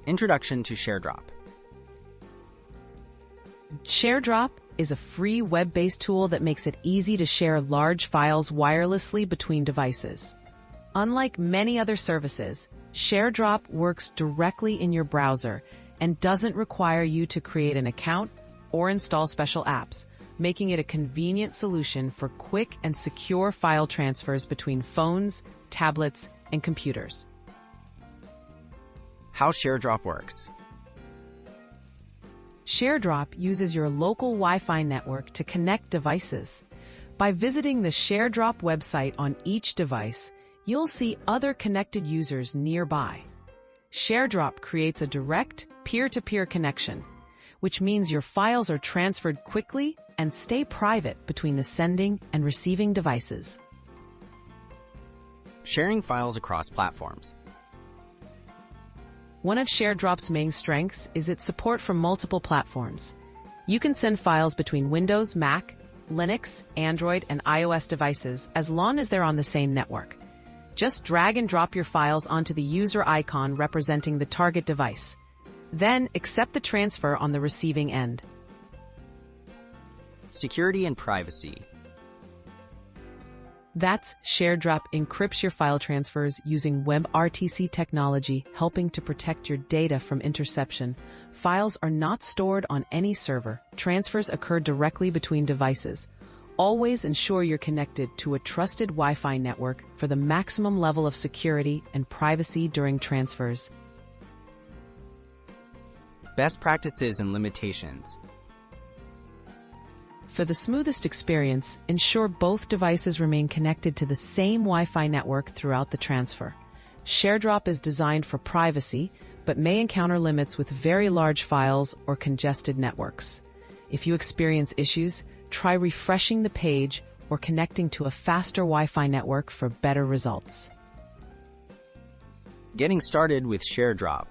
Introduction to Sharedrop. Sharedrop is a free web-based tool that makes it easy to share large files wirelessly between devices. Unlike many other services, Sharedrop works directly in your browser and doesn't require you to create an account or install special apps, making it a convenient solution for quick and secure file transfers between phones, tablets, and computers. How Sharedrop works. Sharedrop uses your local Wi-Fi network to connect devices. By visiting the Sharedrop website on each device, you'll see other connected users nearby. Sharedrop creates a direct, peer-to-peer connection, which means your files are transferred quickly and stay private between the sending and receiving devices. Sharing files across platforms. One of Sharedrop's main strengths is its support for multiple platforms. You can send files between Windows, Mac, Linux, Android, and iOS devices as long as they're on the same network. Just drag and drop your files onto the user icon representing the target device. Then accept the transfer on the receiving end. Security and privacy. That's Sharedrop encrypts your file transfers using WebRTC technology, helping to protect your data from interception. Files are not stored on any server. Transfers occur directly between devices. Always ensure you're connected to a trusted Wi-Fi network for the maximum level of security and privacy during transfers. Best practices and limitations. For the smoothest experience, ensure both devices remain connected to the same Wi-Fi network throughout the transfer. Sharedrop is designed for privacy, but may encounter limits with very large files or congested networks. If you experience issues, try refreshing the page or connecting to a faster Wi-Fi network for better results. Getting started with Sharedrop.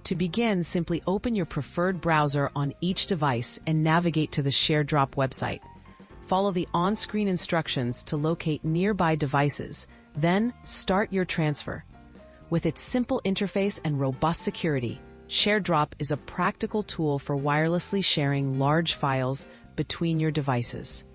To begin, simply open your preferred browser on each device and navigate to the Sharedrop website. Follow the on-screen instructions to locate nearby devices, then start your transfer. With its simple interface and robust security, Sharedrop is a practical tool for wirelessly sharing large files between your devices.